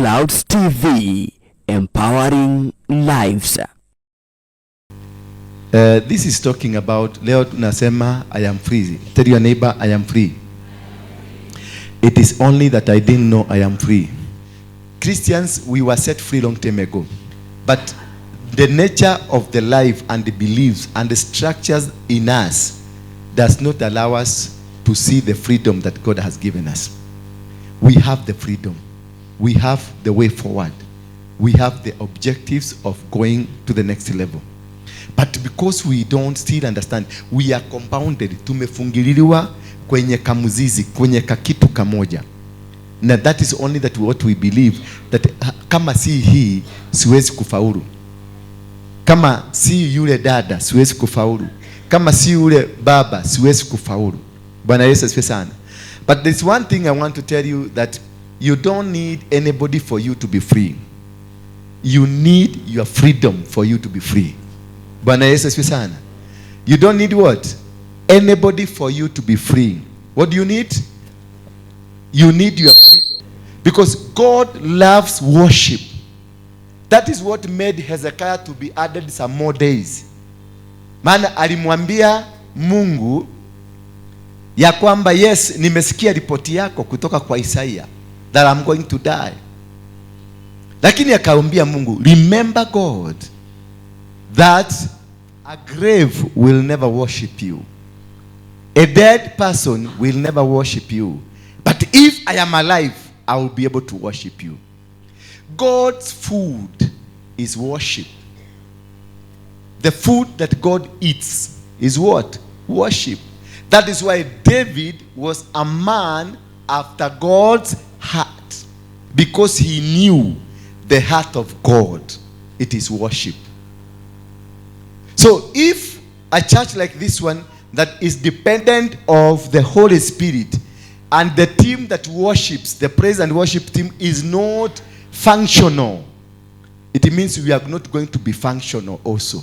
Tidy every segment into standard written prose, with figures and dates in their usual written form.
Clouds TV, empowering lives. This is talking about, leo tunasema I am free. Tell your neighbor, I am free. It is only that I didn't know I am free. Christians, we were set free long time ago. But the nature of the life and the beliefs and the structures in us does not allow us to see the freedom that God has given us. We have the freedom. We have the way forward. We have the objectives of going to the next level. But because we don't still understand, we are compounded. Tumefungililiwa kwenye kamuzizi, kwenye kakitu kamoja. Na that is only that what we believe, that kama si hii, siwezi kufaulu. Kama si yule dada, siwezi kufaulu. Kama si yule baba, siwezi kufaulu. Bwana Yesu asifiwe sana. But there's one thing I want to tell you, that you don't need anybody for you to be free. You need your freedom for you to be free. Bwana Yesu asifiwe sana. You don't need what? Anybody for you to be free. What do you need? You need your freedom. Because God loves worship. That is what made Hezekiah to be added some more days. Maana alimwambia Mungu ya kwamba yes, nimesikia ripoti yako kutoka kwa Isaiah that I'm going to die. Lakini akaambia Mungu, remember God, that a grave will never worship you. A dead person will never worship you. But if I am alive, I will be able to worship you. God's food is worship. The food that God eats is what? Worship. That is why David was a man after God's heart, because he knew the heart of God. It is worship. So if a church like this one that is dependent of the Holy Spirit, and the team that worships, the praise and worship team, is not functional, it means we are not going to be functional also.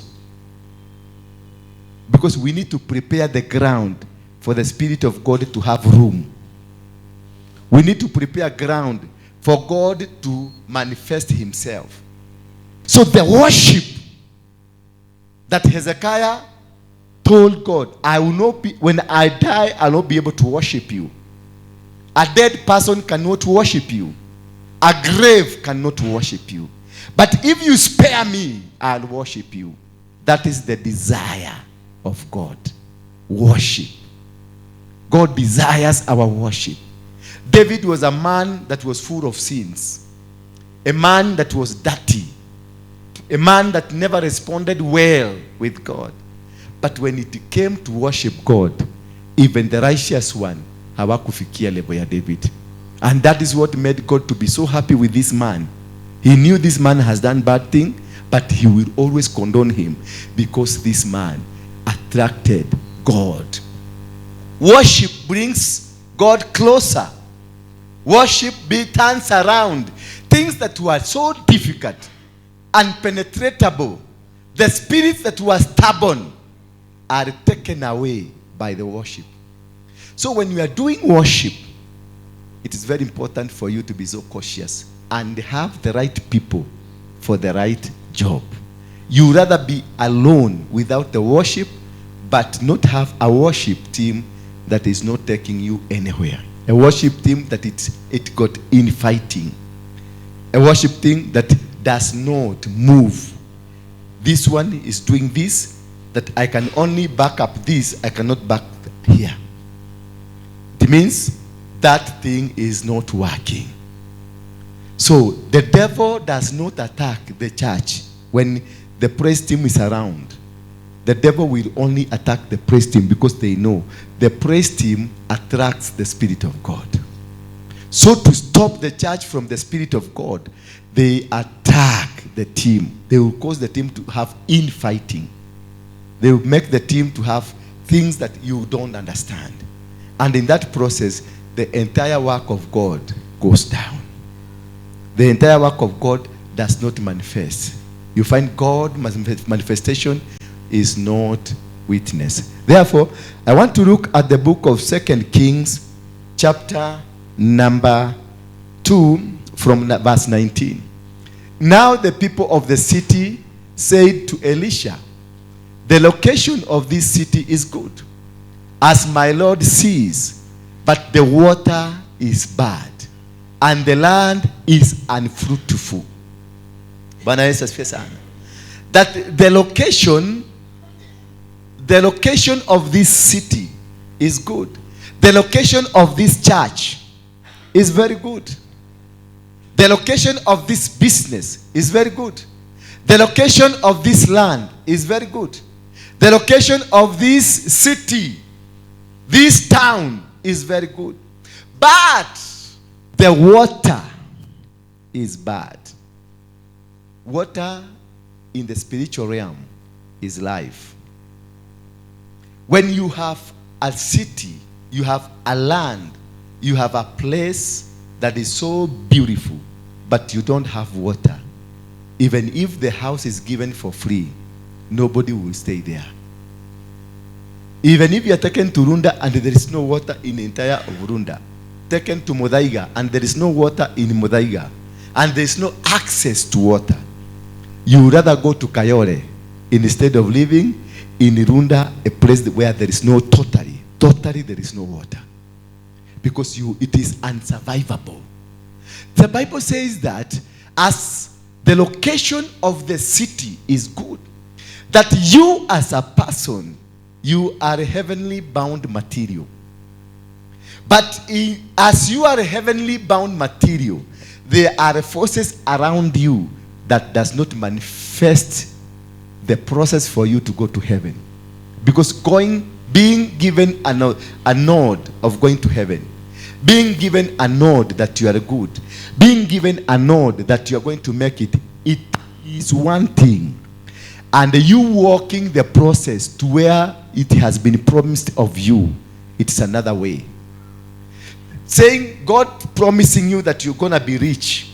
Because we need to prepare the ground for the Spirit of God to have room. We need to prepare ground for God to manifest himself. So the worship that Hezekiah told God, I will not be, when I die, I will not be able to worship you. A dead person cannot worship you. A grave cannot worship you. But if you spare me, I'll worship you. That is the desire of God. Worship. God desires our worship. David was a man that was full of sins. A man that was dirty. A man that never responded well with God. But when it came to worship God, even the righteous one hawakufikia level ya David. And that is what made God to be so happy with this man. He knew this man has done bad thing, but he will always condone him because this man attracted God. Worship brings God closer. Worship turns around things that were so difficult, unpenetratable. The spirits that were stubborn are taken away by the worship. So when you are doing worship, it is very important for you to be so cautious and have the right people for the right job. You rather be alone without the worship, but not have a worship team that is not taking you anywhere. A worship team that it got infighting. A worship team that does not move. This one is doing this, that I can only back up this, I cannot back here. It means that thing is not working. So the devil does not attack the church when the praise team is around. The devil will only attack the praise team because they know the praise team attracts the Spirit of God. So to stop the church from the Spirit of God, they attack the team. They will cause the team to have infighting. They will make the team to have things that you don't understand. And in that process, the entire work of God goes down. The entire work of God does not manifest. You find God manifestation is not witness. Therefore, I want to look at the book of 2 Kings, chapter number 2, from verse 19. Now the people of the city said to Elisha, the location of this city is good, as my Lord sees, but the water is bad, and the land is unfruitful. Bwana Yesu asifiwe sana. That the location of this city is good. The location of this church is very good. The location of this business is very good. The location of this land is very good. The location of this city, this town is very good. But the water is bad. Water in the spiritual realm is life. When you have a city, you have a land, you have a place that is so beautiful, but you don't have water, even if the house is given for free, nobody will stay there. Even if you are taken to Runda and there is no water in the entire of Runda, taken to Muthaiga and there is no water in Muthaiga, and there is no access to water, you would rather go to Kayore instead of living in Runda, a place where there is no totally there is no water, because it is unsurvivable. The Bible says that as the location of the city is good, that you as a person, you are a heavenly bound material. But as you are a heavenly bound material, there are forces around you that does not manifest the process for you to go to heaven. Because being given a nod of going to heaven, being given a nod that you are good, being given a nod that you are going to make it, it is one thing. And you walking the process to where it has been promised of you, it's another way. Saying God promising you that you're going to be rich,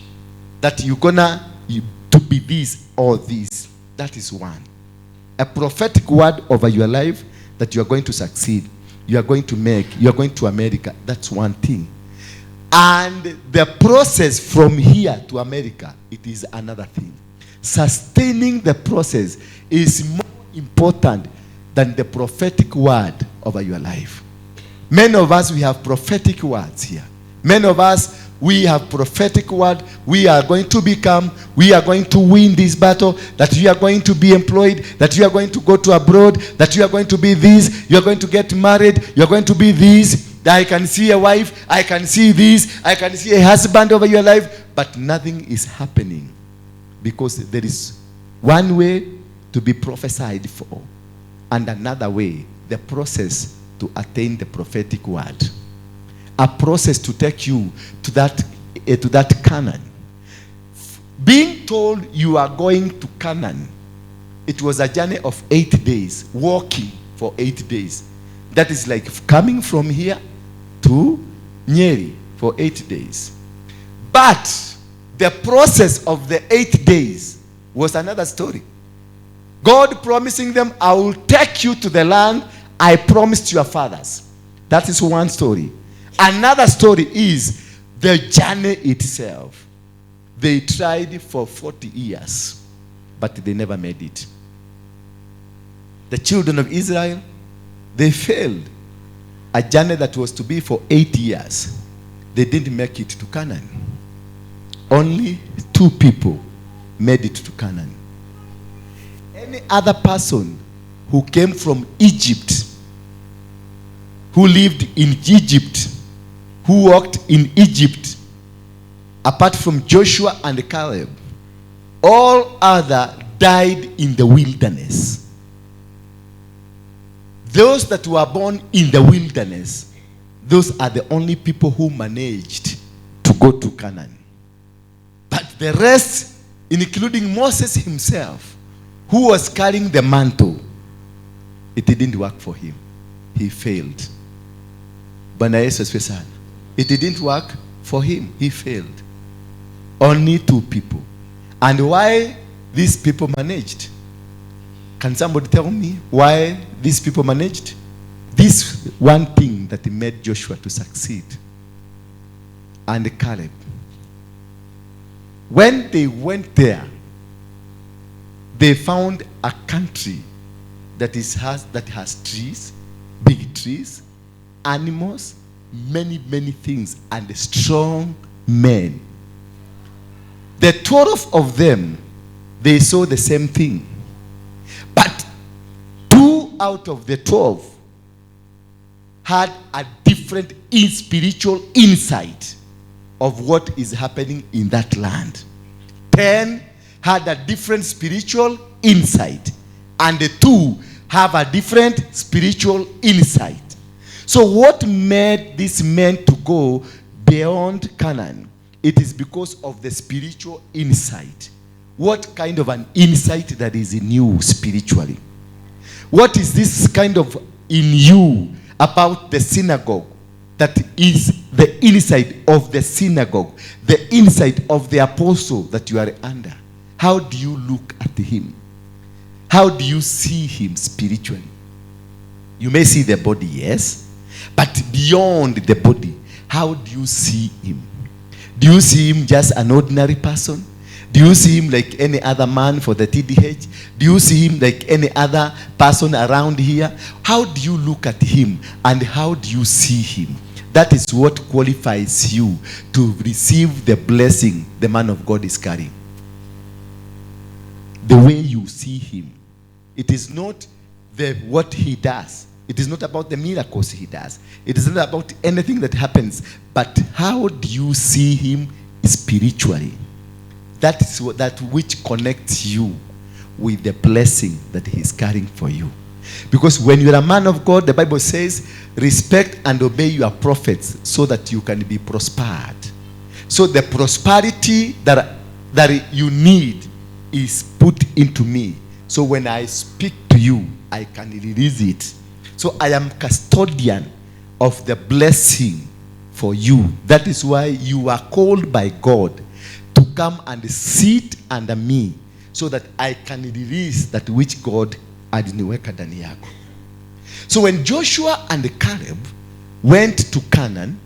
that you're going to be this or this, that is one. A prophetic word over your life that you are going to succeed, you are going to make, you are going to America, that's one thing. And the process from here to America, it is another thing. Sustaining the process is more important than the prophetic word over your life. Many of us, we have prophetic words here. Many of us, we have prophetic word. We are going to become, we are going to win this battle, that you are going to be employed, that you are going to go to abroad, that you are going to be this, you are going to get married, you are going to be this. I can see a wife, I can see this, I can see a husband over your life, but nothing is happening because there is one way to be prophesied for and another way, the process to attain the prophetic word. A process to take you to that Canaan. Being told you are going to Canaan, it was a journey of 8 days, walking for 8 days. That is like coming from here to Nyeri for 8 days. But the process of the 8 days was another story. God promising them, I will take you to the land I promised your fathers. That is one story. Another story is the journey itself. They tried for 40 years, but they never made it. The children of Israel, they failed. A journey that was to be for 8 years, they didn't make it to Canaan. Only 2 people made it to Canaan. Any other person who came from Egypt, who lived in Egypt, who walked in Egypt, apart from Joshua and Caleb, all other died in the wilderness. Those that were born in the wilderness, those are the only people who managed to go to Canaan. But the rest, including Moses himself, who was carrying the mantle, it didn't work for him. He failed. Bwana Yesu asifiwe sana. It didn't work for him. He failed. Only 2 people. And why these people managed? Can somebody tell me why these people managed? This one thing that made Joshua to succeed and Caleb. When they went there, they found a country that has trees, big trees, animals, many things, and strong men. The 12 of them, they saw the same thing. But 2 out of the 12 had a different spiritual insight of what is happening in that land. 10 had a different spiritual insight, and the 2 have a different spiritual insight. So what made these men to go beyond Canaan? It is because of the spiritual insight. What kind of an insight that is in you spiritually? What is this kind of in you about the synagogue that is the insight of the synagogue, the insight of the apostle that you are under? How do you look at him? How do you see him spiritually? You may see the body, yes, but beyond the body, how do you see him? Do you see him just an ordinary person? Do you see him like any other man for the TDH? Do you see him like any other person around here? How do you look at him and how do you see him? That is what qualifies you to receive the blessing the man of God is carrying. The way you see him. It is not what he does. It is not about the miracles he does. It is not about anything that happens. But how do you see him spiritually? That is that which connects you with the blessing that he is carrying for you. Because when you are a man of God, the Bible says, respect and obey your prophets so that you can be prospered. So the prosperity that you need is put into me. So when I speak to you, I can release it. So I am custodian of the blessing for you. That is why you are called by God to come and sit under me so that I can release that which God aliniweka ndani yako. So when Joshua and Caleb went to Canaan,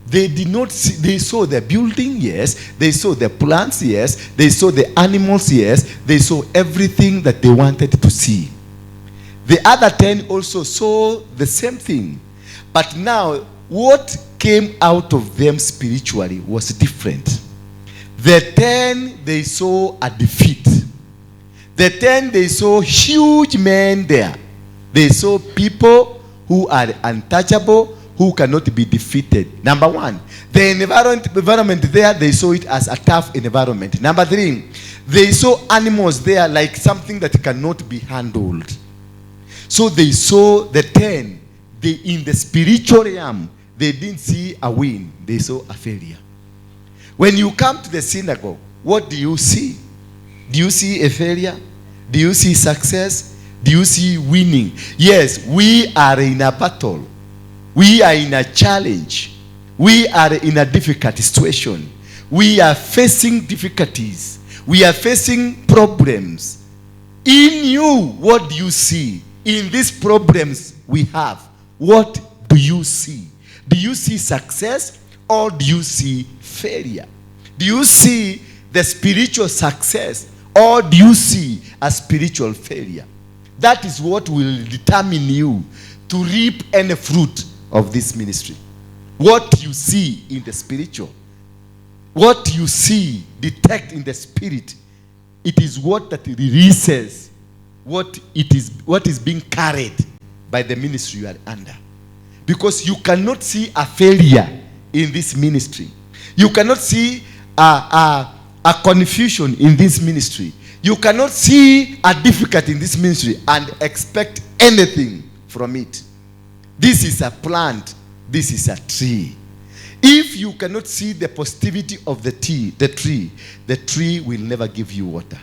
they did not see, they saw the building, yes, they saw the plants, yes, they saw the animals, yes, they saw everything that they wanted to see. The other 10 also saw the same thing. But now, what came out of them spiritually was different. The 10, they saw a defeat. The 10, they saw huge men there. They saw people who are untouchable, who cannot be defeated. Number 1, the environment there, they saw it as a tough environment. Number 3, they saw animals there like something that cannot be handled. So they saw the 10. In the spiritual realm, they didn't see a win. They saw a failure. When you come to the synagogue, what do you see? Do you see a failure? Do you see success? Do you see winning? Yes, we are in a battle. We are in a challenge. We are in a difficult situation. We are facing difficulties. We are facing problems. In you, what do you see? In these problems we have, what do you see? Do you see success or do you see failure? Do you see the spiritual success or do you see a spiritual failure? That is what will determine you to reap any fruit of this ministry. What you see in the spiritual, what you see, detect in the spirit, it is what that releases what is being carried by the ministry you are under. Because you cannot see a failure in this ministry. You cannot see a confusion in this ministry. You cannot see a difficulty in this ministry and expect anything from it. This is a plant. This is a tree. If you cannot see the positivity of the tree will never give you water,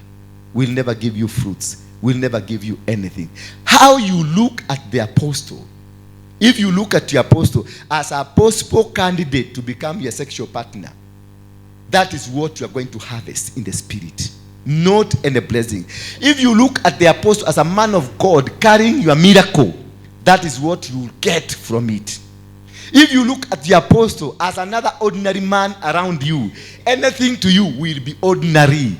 will never give you fruits, will never give you anything. How you look at the apostle, if you look at your apostle as a possible candidate to become your sexual partner, that is what you are going to harvest in the spirit, not in a blessing. If you look at the apostle as a man of God carrying your miracle, that is what you will get from it. If you look at the apostle as another ordinary man around you, anything to you will be ordinary.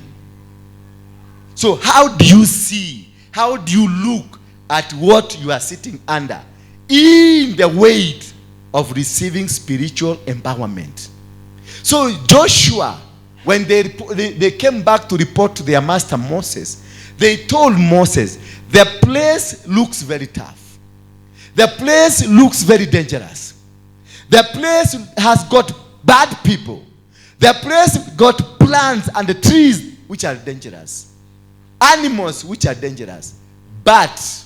So how do you see? How do you look at what you are sitting under in the weight of receiving spiritual empowerment? So Joshua, when they came back to report to their master Moses, they told Moses, the place looks very tough. The place looks very dangerous. The place has got bad people. The place got plants and the trees which are dangerous. Animals which are dangerous. But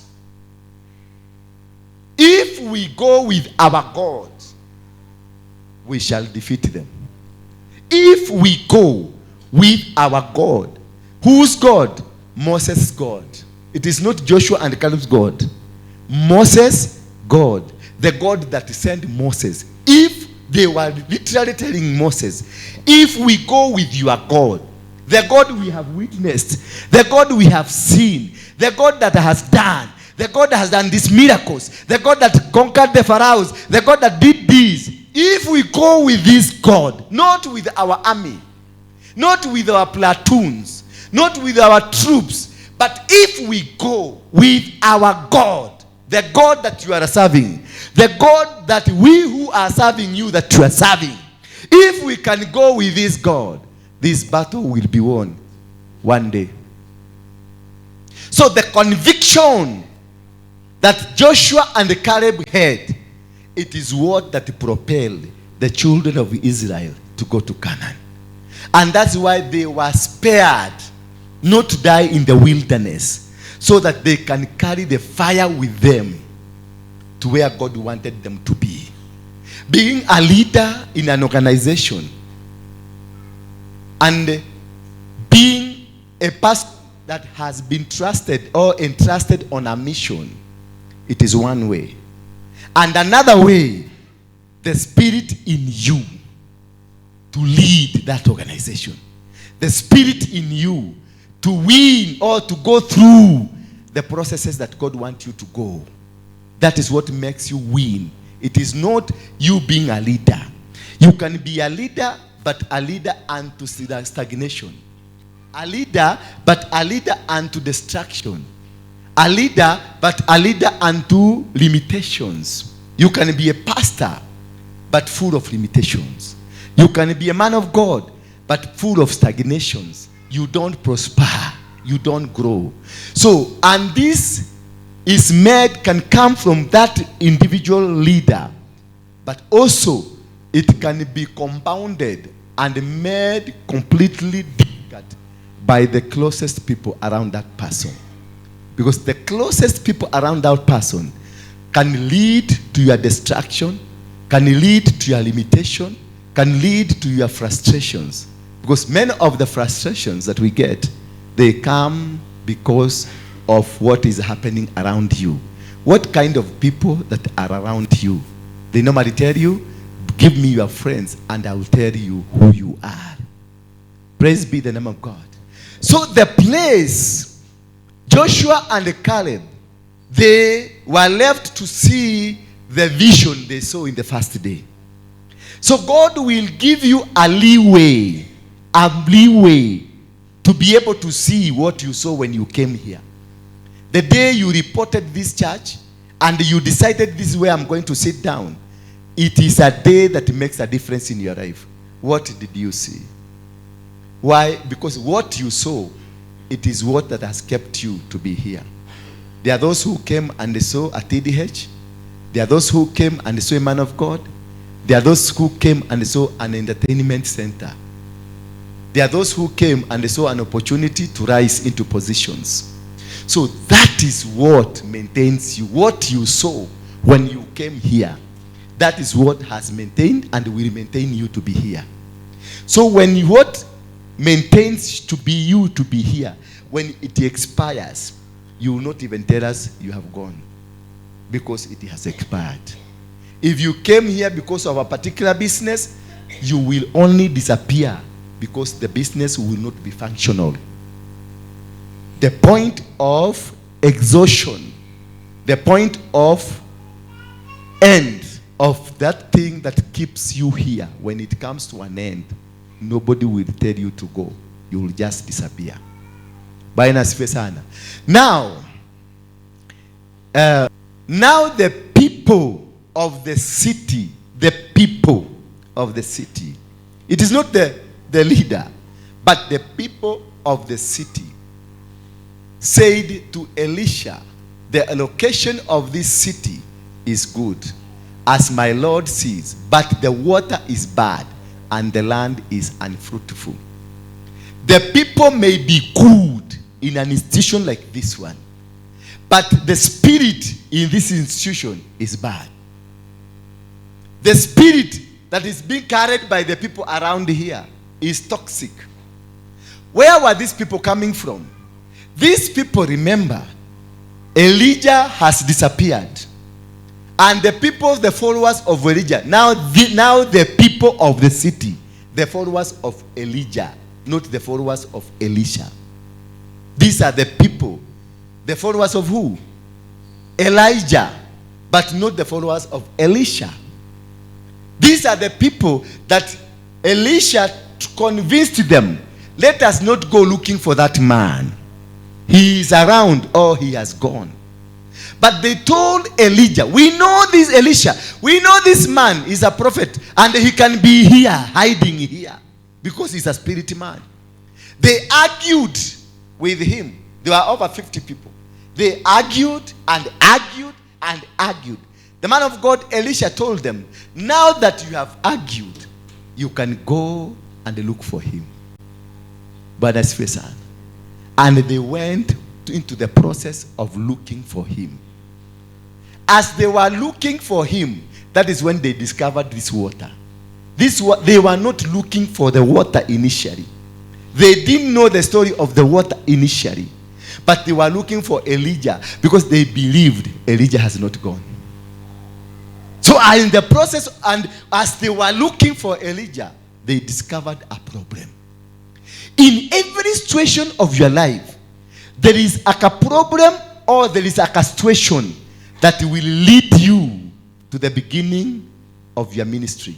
if we go with our God, we shall defeat them. If we go with our God, whose God? Moses' God. It is not Joshua and Caleb's God. Moses' God. The God that sent Moses. If they were literally telling Moses, if we go with your God, the God we have witnessed, the God we have seen, the God that has done, the God that has done these miracles, the God that conquered the pharaohs, the God that did this, if we go with this God, not with our army, not with our platoons, not with our troops, but if we go with our God, the God that you are serving, the God that we who are serving you that you are serving, if we can go with this God, this battle will be won one day. So the conviction that Joshua and Caleb had, it is what that propelled the children of Israel to go to Canaan. And that's why they were spared not to die in the wilderness, so that they can carry the fire with them to where God wanted them to be. Being a leader in an organization and being a person that has been trusted or entrusted on a mission, it is one way. And another way, the spirit in you to lead that organization. The spirit in you to win or to go through the processes that God wants you to go. That is what makes you win. It is not you being a leader. You can be a leader, but a leader unto stagnation. A leader, but a leader unto destruction. A leader, but a leader unto limitations. You can be a pastor, but full of limitations. You can be a man of God, but full of stagnations. You don't prosper. You don't grow. So, and this is made, can come from that individual leader, but also it can be compounded and made completely difficult by the closest people around that person. Because the closest people around that person can lead to your destruction, can lead to your limitation, can lead to your frustrations. Because many of the frustrations that we get, they come because of what is happening around you. What kind of people that are around you? They normally tell you, give me your friends and I will tell you who you are. Praise be the name of God. So the place, Joshua and Caleb, they were left to see the vision they saw in the first day. So God will give you a leeway to be able to see what you saw when you came here. The day you reported this church and you decided this is where I'm going to sit down, it is a day that makes a difference in your life. What did you see? Why? Because what you saw, it is what that has kept you to be here. There are those who came and they saw a TDH. There are those who came and they saw a man of God. There are those who came and they saw an entertainment center. There are those who came and they saw an opportunity to rise into positions. So that is what maintains you. What you saw when you came here, that is what has maintained and will maintain you to be here. So when what maintains to be you to be here, when it expires, you will not even tell us you have gone, because it has expired. If you came here because of a particular business, you will only disappear because the business will not be functional. The point of exhaustion, the point of end of that thing that keeps you here, when it comes to an end, nobody will tell you to go. You will just disappear. Bwana asifiwe sana. Now the people of the city, it is not the leader, but the people of the city said to Elisha, the location of this city is good, as my Lord sees, but the water is bad and the land is unfruitful. The people may be good in an institution like this one, but the spirit in this institution is bad. The spirit that is being carried by the people around here is toxic. Where were these people coming from? These people, remember, Elijah has disappeared. And the people, the followers of Elijah, now the people of the city, the followers of Elijah, not the followers of Elisha. These are the people, the followers of who? Elijah, but not the followers of Elisha. These are the people that Elisha convinced them, let us not go looking for that man. He is around or he has gone. But they told Elijah, we know this Elisha, we know this man is a prophet, and he can be here, hiding here, because he's a spirit man. They argued with him. There were over 50 people. They argued and argued and argued. The man of God, Elisha, told them, now that you have argued, you can go and look for him. But that's fair, son. And they went into the process of looking for him. As they were looking for him, that is when they discovered this water. They were not looking for the water initially. They didn't know the story of the water initially. But they were looking for Elijah because they believed Elijah has not gone. So in the process, and as they were looking for Elijah, they discovered a problem. In every situation of your life, there is a problem or there is a situation that will lead you to the beginning of your ministry,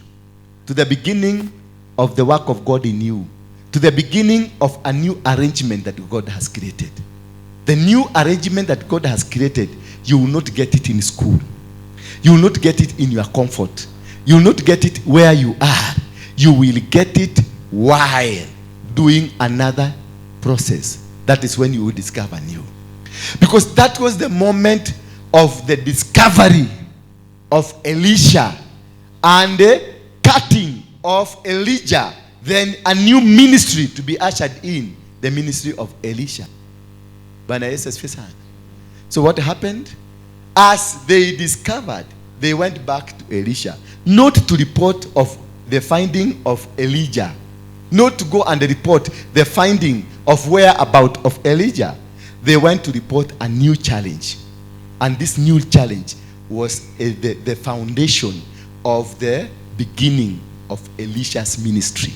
to the beginning of the work of God in you, to the beginning of a new arrangement that God has created. The new arrangement that God has created, you will not get it in school. You will not get it in your comfort. You will not get it where you are. You will get it while doing another process. That is when you will discover new. Because that was the moment of the discovery of Elisha and the cutting of Elijah. Then a new ministry to be ushered in, the ministry of Elisha. So what happened? As they discovered, they went back to Elisha, not to report of the finding of Elijah, not to go and report the finding of whereabout of Elijah. They went to report a new challenge. And this new challenge was the foundation of the beginning of Elisha's ministry.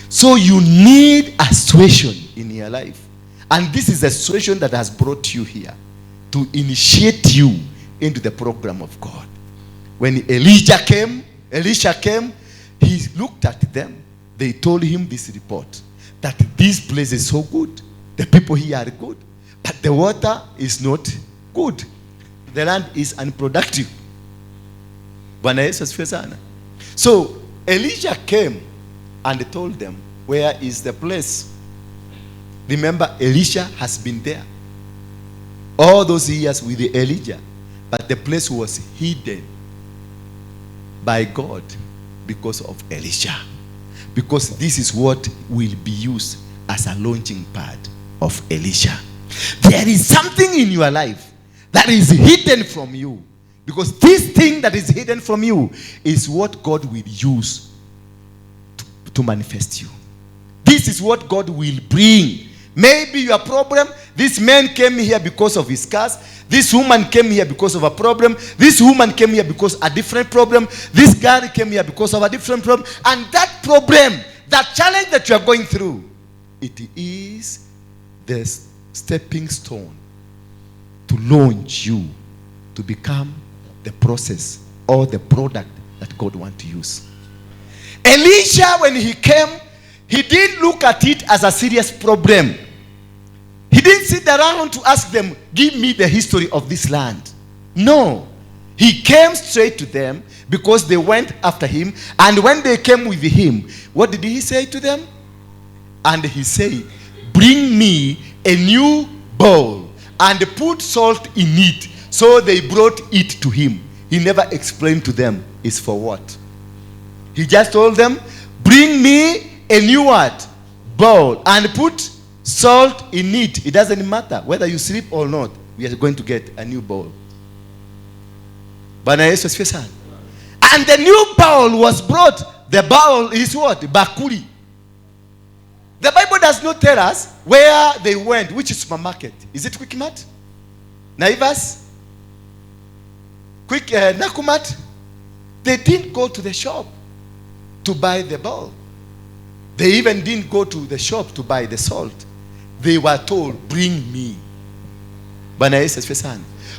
So you need a situation in your life. And this is a situation that has brought you here to initiate you into the program of God. When Elisha came, he looked at them. They told him this report, that this place is so good. The people here are good. But the water is not good. The land is unproductive. So Elisha came and told them, where is the place? Remember, Elisha has been there all those years with Elijah, but the place was hidden by God because of Elisha. Because this is what will be used as a launching pad of Elisha. There is something in your life that is hidden from you. Because this thing that is hidden from you is what God will use to manifest you. This is what God will bring. Maybe your problem, this man came here because of his cars. This woman came here because of a problem. This woman came here because of a different problem. This guy came here because of a different problem. And that problem, that challenge that you are going through, it is the stepping stone to launch you to become the process or the product that God wants to use. Elisha, when he came, he didn't look at it as a serious problem. He didn't sit around to ask them, give me the history of this land. No. He came straight to them because they went after him. And when they came with him, what did he say to them? And he said, bring me a new bowl and put salt in it. So they brought it to him. He never explained to them it's for what. He just told them, bring me a new what? Bowl and put salt in it. It doesn't matter whether you sleep or not. We are going to get a new bowl. And the new bowl was brought. The bowl is what? Bakuri. The Bible does not tell us where they went. Which supermarket? Is it Quick Mart? Naivas? Nakumat? They didn't go to the shop to buy the bowl. They even didn't go to the shop to buy the salt. They were told, bring me.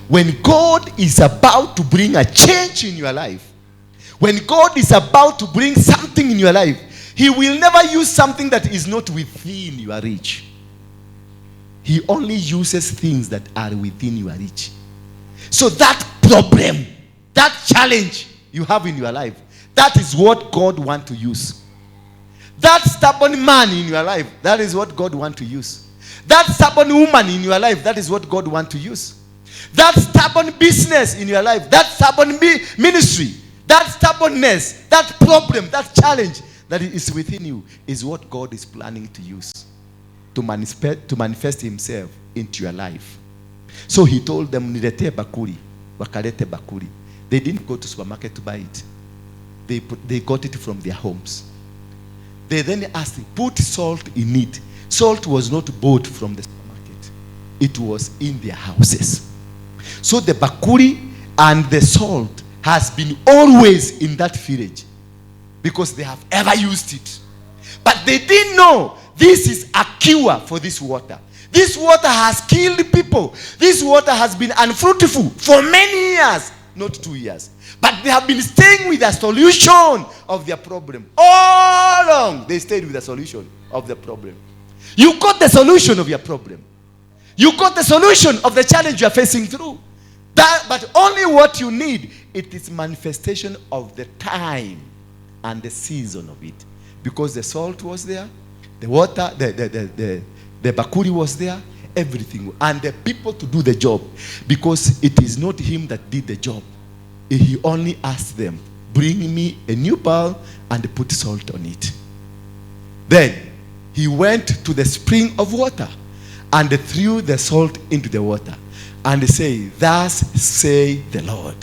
When God is about to bring a change in your life, when God is about to bring something in your life, He will never use something that is not within your reach. He only uses things that are within your reach. So that problem, that challenge you have in your life, that is what God wants to use. That stubborn man in your life, that is what God wants to use. That stubborn woman in your life, that is what God wants to use. That stubborn business in your life, that stubborn ministry, that stubbornness, that problem, that challenge that is within you is what God is planning to use to manifest Himself into your life. So He told them, nilete bakuri, wakalete bakuri. They didn't go to supermarket to buy it. They got it from their homes. They then asked, put salt in it. Salt was not bought from the supermarket. It was in their houses. So the bakuri and the salt has been always in that village because they have ever used it. But they didn't know this is a cure for this water. This water has killed people. This water has been unfruitful for many years, not 2 years. But they have been staying with the solution of their problem. All along, they stayed with the solution of the problem. You got the solution of your problem. You got the solution of the challenge you are facing through. But only what you need, it is manifestation of the time and the season of it. Because the salt was there, the water, the bakuri was there, everything. And the people to do the job. Because it is not him that did the job. He only asked them, bring me a new bowl and put salt on it. Then he went to the spring of water and threw the salt into the water and said, thus say the Lord,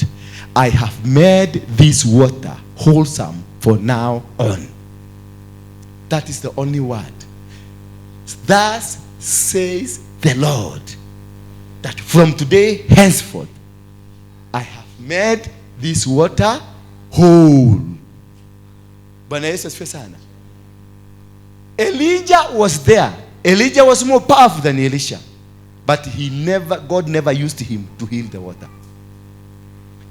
I have made this water wholesome for now on. That is the only word. Thus says the Lord, that from today henceforth I have made this water whole. Bwana Yesu asifiwe sana. Elijah was there. Elijah was more powerful than Elisha. But God never used him to heal the water.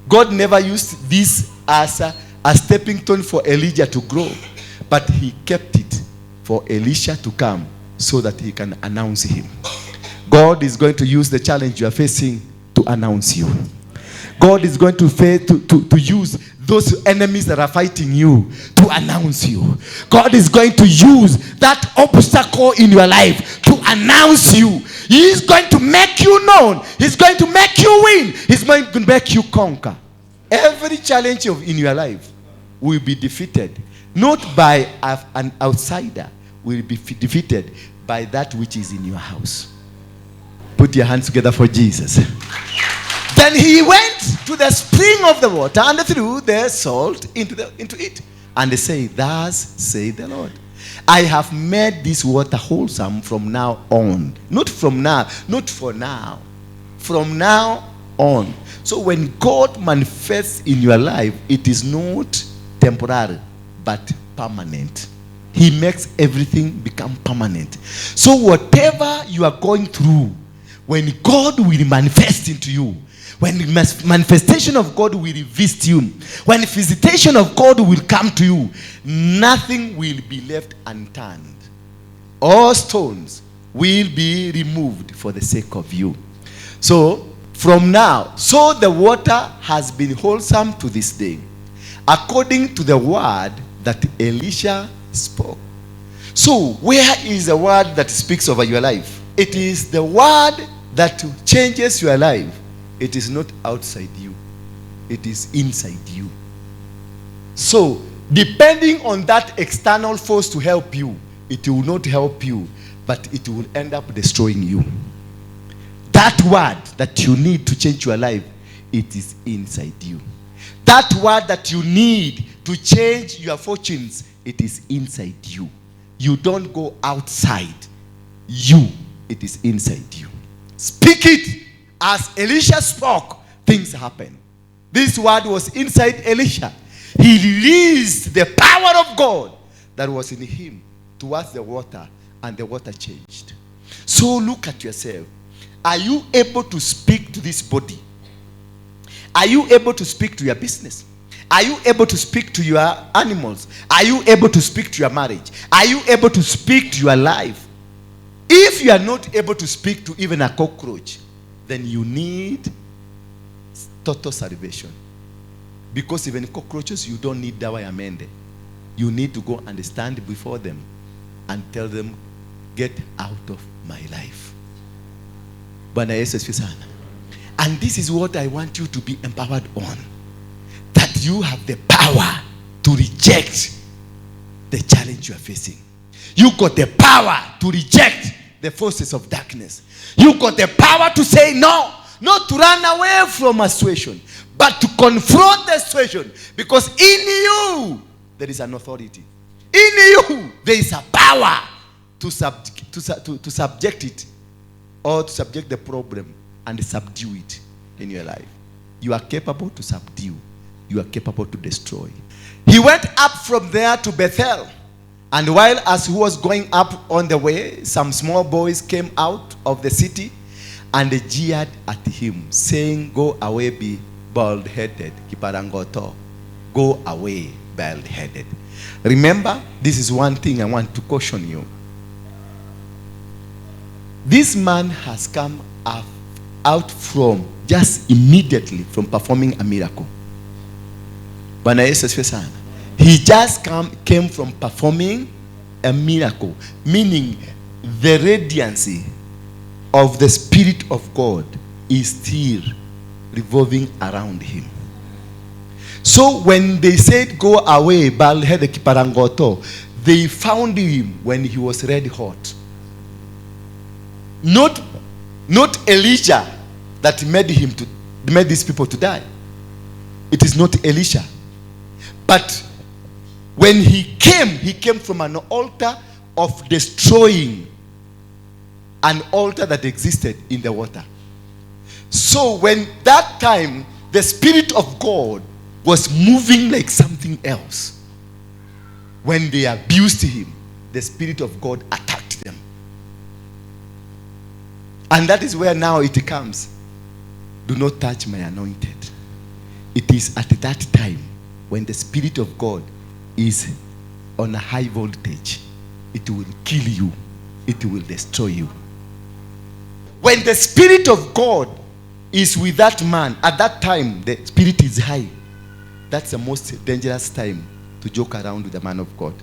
God never used this as a stepping stone for Elijah to grow. But He kept it for Elisha to come so that he can announce him. God is going to use the challenge you are facing to announce you. God is going to use those enemies that are fighting you to announce you. God is going to use that obstacle in your life to announce you. He is going to make you known. He's going to make you win. He's going to make you conquer. Every challenge in your life will be defeated. Not by an outsider. Will be defeated by that which is in your house. Put your hands together for Jesus. Then he went to the spring of the water and threw the salt into it. And they say, thus say the Lord, I have made this water wholesome from now on. Not from now, not for now. From now on. So when God manifests in your life, it is not temporary, but permanent. He makes everything become permanent. So whatever you are going through, when God will manifest into you, when the manifestation of God will visit you, when the visitation of God will come to you, nothing will be left unturned. All stones will be removed for the sake of you. So, from now, so the water has been wholesome to this day, according to the word that Elisha spoke. So, where is the word that speaks over your life? It is the word that changes your life. It is not outside you. It is inside you. So, depending on that external force to help you, it will not help you, but it will end up destroying you. That word that you need to change your life, it is inside you. That word that you need to change your fortunes, it is inside you. You don't go outside you. It is inside you. Speak it. As Elisha spoke, things happen. This word was inside Elisha. He released the power of God that was in him towards the water, and the water changed. So look at yourself. Are you able to speak to this body? Are you able to speak to your business? Are you able to speak to your animals? Are you able to speak to your marriage? Are you able to speak to your life? If you are not able to speak to even a cockroach, then you need total salvation. Because even cockroaches, you don't need dawa ya mende. You need to go and stand before them and tell them, get out of my life. Bwana Yesu asifiwe sana. And this is what I want you to be empowered on. That you have the power to reject the challenge you are facing. You got the power to reject the forces of darkness. You got the power to say no. Not to run away from a situation, but to confront the situation. Because in you, there is an authority. In you, there is a power to subject it, or to subject the problem and subdue it in your life. You are capable to subdue. You are capable to destroy. He went up from there to Bethel. And while as he was going up on the way, some small boys came out of the city and they jeered at him, saying, go away, be bald-headed, kiparangoto. Go away, bald-headed. Remember, this is one thing I want to caution you. This man has come out from, just immediately from performing a miracle. Bwana Yesu asifiwe sana. He just came from performing a miracle, meaning the radiancy of the Spirit of God is still revolving around him. So when they said, go away, bald-headed kiparangoto, they found him when he was red hot. Not Elijah that made these people to die. It is not Elisha. But when he came from an altar of destroying an altar that existed in the water. So when that time the Spirit of God was moving like something else, when they abused him, the Spirit of God attacked them. And that is where now it comes. Do not touch my anointed. It is at that time when the Spirit of God is on a high voltage. It will kill you. It will destroy you. When the Spirit of God is with that man, at that time the Spirit is high. That's the most dangerous time to joke around with the man of God.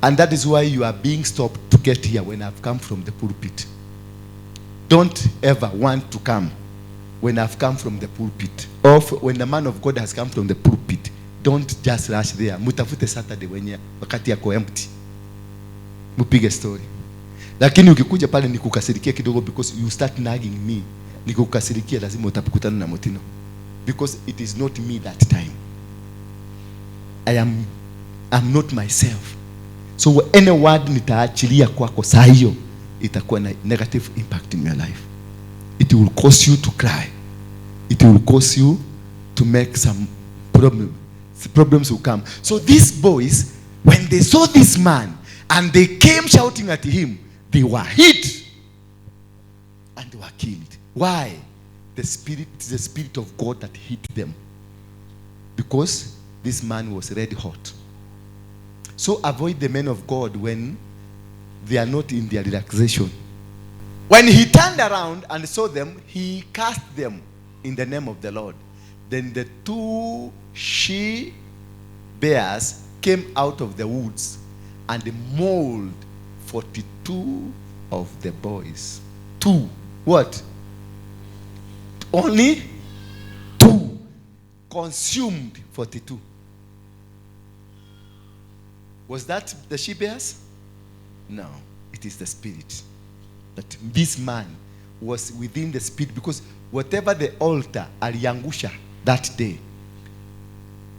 And that is why you are being stopped to get here when I've come from the pulpit. Don't ever want to come when I've come from the pulpit. Or when the man of God has come from the pulpit. Don't just rush there. Mutafute Saturday wenye wakati yako empty. Mupige story. Lakini ukikuja pale nikukasirikia kidogo because you start nagging me. Nikukasirikia lazima utapikutana na motino. Because it is not me that time. I'm not myself. So any word nitaachilia kwako saa hiyo itakuwa na negative impact in your life. It will cause you to cry. It will cause you to make some problems. Problems will come. So these boys, when they saw this man and they came shouting at him, they were hit. And and they were killed. Why? The spirit of God that hit them. Because this man was red hot. So avoid the men of God when they are not in their relaxation. When he turned around and saw them, he cast them in the name of the Lord. Then the 2 she bears came out of the woods and mauled 42 of the boys. 2. What? Only 2 consumed 42. Was that the she bears? No, it is the spirit. That this man was within the spirit, because whatever the altar aliangusha that day,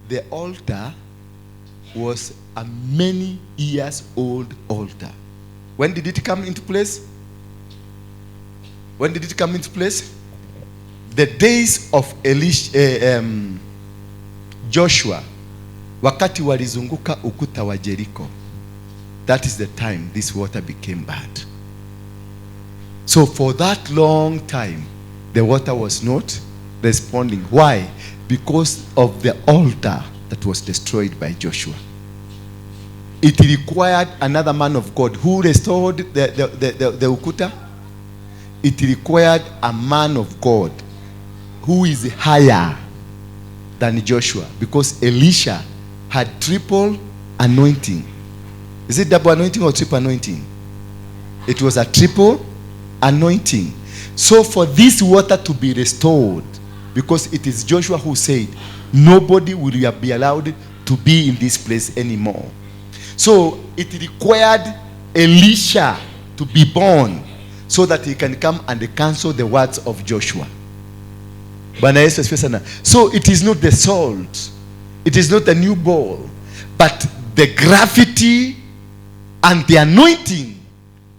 the altar was a many years old altar. When did it come into place? When did it come into place? The days of Joshua, wakati walizunguka ukuta wa Jericho. That is the time this water became bad. So for that long time, the water was not responding. Why? Because of the altar that was destroyed by Joshua. It required another man of God who restored the ukuta. It required a man of God who is higher than Joshua, because Elisha had triple anointing. Is it double anointing or triple anointing? It was a triple anointing. So for this water to be restored, because it is Joshua who said, nobody will be allowed to be in this place anymore. So it required Elisha to be born so that he can come and cancel the words of Joshua. So it is not the salt, it is not a new ball, but the gravity and the anointing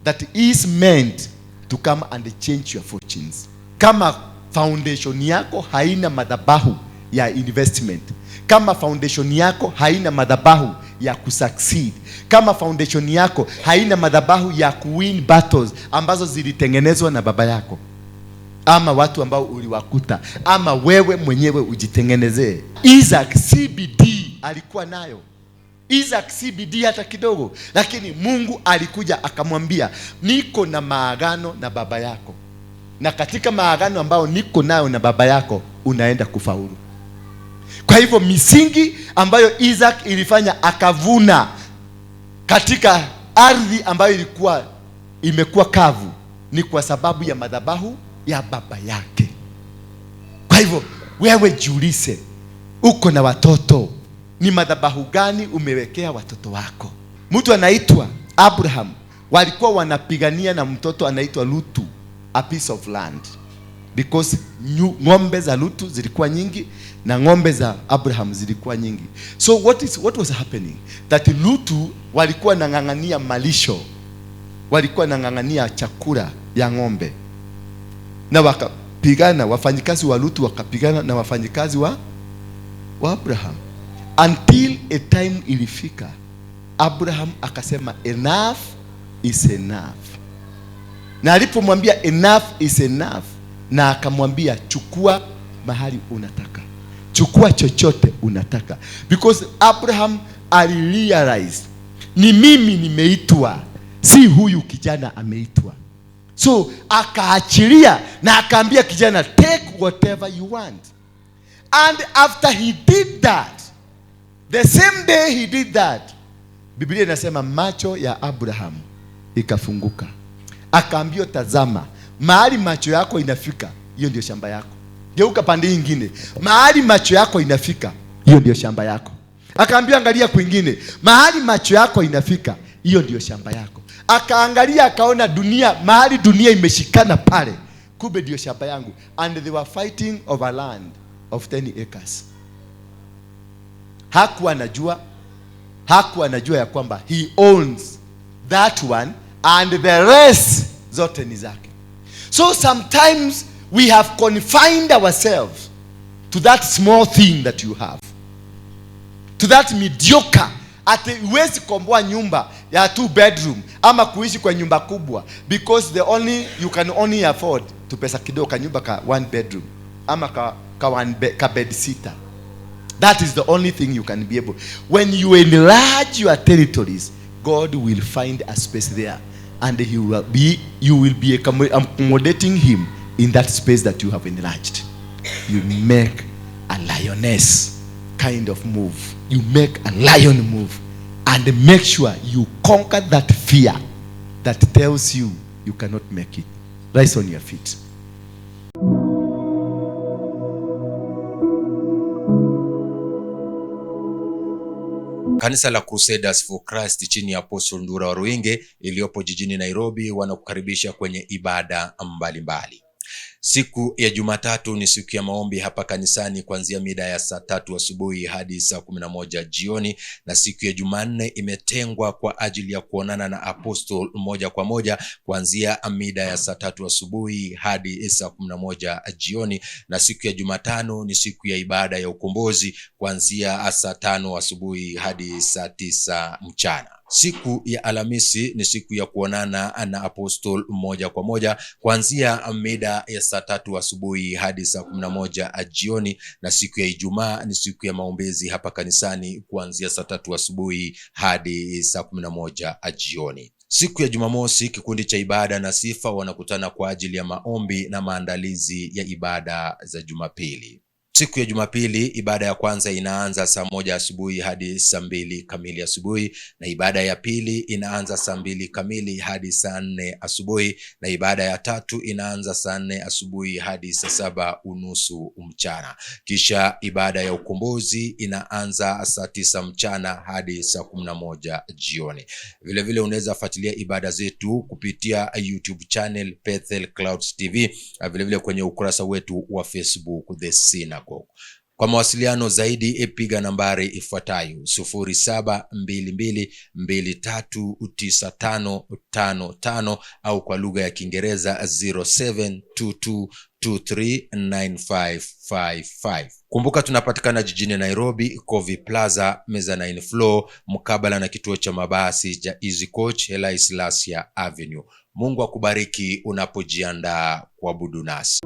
that is meant to come and change your fortunes. Kama foundation yako haina madhabahu ya investment, kama foundation yako haina madhabahu ya kusucceed, kama foundation yako haina madhabahu ya kuwin battles ambazo zilitengenezwa na baba yako, ama watu ambao uliwakuta, ama wewe mwenyewe ujitengenezee. Isaac CBD alikuwa nayo. Isaac CBD hata kidogo, lakini Mungu alikuja akamwambia, niko na maagano na baba yako, na katika maagano ambao niko nayo na baba yako unaenda kufaulu. Kwa hivyo misingi ambayo Isaac ilifanya akavuna katika ardhi ambayo ilikuwa imekuwa kavu ni kwa sababu ya madhabahu ya baba yake. Kwa hivyo wewe jiulize, uko na watoto, ni madhabahu gani umewekea watoto wako? Mtu anaitwa Abraham, walikuwa wanapigania na mtoto anaitwa Lutu, a piece of land, because ng'ombe za Lutu zilikuwa nyingi na ng'ombe za Abraham zilikuwa nyingi. So what was happening? That Lutu walikuwa nang'ang'ania malisho, walikuwa nang'ang'ania chakula ya ng'ombe, na wakapigana, wafanyikazi wa Lutu wakapigana na wafanyikazi wa Abraham, until a time ilifika Abraham akasema enough is enough. Na alipomwambia enough is enough, na akamwambia chukua mahali unataka, chukua chochote unataka, because Abraham alirealize ni mimi nimeitwa, si huyu kijana ameitwa. So akaachilia na akaambia kijana, take whatever you want. And after he did that, the same day he did that, Biblia inasema macho ya Abraham ikafunguka. Akaambiwa, tazama, mahali macho yako inafika, hiyo ndio shamba yako. Geuka pande nyingine, mahali macho yako inafika, hiyo ndio shamba yako. Akaambiwa, angalia kwingine, mahali macho yako inafika, hiyo ndio shamba yako. Akaangalia akaona dunia, mahali dunia imeshikana pale, kumbe ndio shamba yangu. And they were fighting over land of 10 acres. Hakuwa anajua ya kwamba he owns that one and the rest zote ni zake. So sometimes we have confined ourselves to that small thing that you have, to that mediocre. Ati huwezi komboa nyumba ya 2 bedroom ama kuishi kwa nyumba kubwa, because you can only afford tu pesa kidogo ka nyumba ka 1 bedroom ama ka bed sitter. That is the only thing you can be able. When you enlarge your territories, God will find a space there, and you will be accommodating him in that space that you have enlarged. You make a lioness kind of move. You make a lion move, and make sure you conquer that fear that tells you you cannot make it. Rise on your feet. Kanisa la Crusaders for Christ chini ya Apostle Ndura Waruinge iliyopo jijini Nairobi wanakukaribisha kwenye ibada mbalimbali. Siku ya Jumatatu ni siku ya maombi hapa kanisani kuanzia mida ya saa 3 asubuhi hadi saa 11 jioni, na siku ya Jumanne imetengwa kwa ajili ya kuonana na Apostle moja kwa moja kuanzia mida ya saa 3 asubuhi hadi saa 11 jioni, na siku ya Jumatano ni siku ya ibada ya ukombozi kuanzia saa 5 asubuhi hadi saa 9 mchana. Siku ya Alhamisi ni siku ya kuonana na Apostle moja kwa moja kuanzia mida ya saa 3 asubuhi hadi saa 11 jioni, na siku ya Ijumaa ni siku ya maombezi hapa kanisani kuanzia saa 3 asubuhi hadi saa 11 jioni. Siku ya Jumamosi kikundi cha ibada na sifa wanakutana kwa ajili ya maombi na maandalizi ya ibada za Jumapili. Siku ya Jumapili ibada ya kwanza inaanza saa 1 asubuhi hadi saa 2 kamili asubuhi, na ibada ya pili inaanza saa 2 kamili hadi saa 4 asubuhi, na ibada ya tatu inaanza saa 4 asubuhi hadi saa 7:30 mchana. Kisha ibada ya ukombozi inaanza saa 9 mchana hadi saa 11 jioni. Vile vile unaweza fuatilia ibada zetu kupitia YouTube channel Bethel Clouds TV, vile vile kwenye ukurasa wetu wa Facebook The Synagogue. Kwa mawasiliano zaidi piga nambari ifuatayo 0722239555 au kwa lugha ya Kiingereza 0722239555. Kumbuka tunapatikana jijini Nairobi, Covey Plaza, meza 9 floor, mkabala na kituo cha mabasi cha Easy Coach, Haile Selassie Avenue. Mungu akubariki unapojiandaa kuabudu nasi.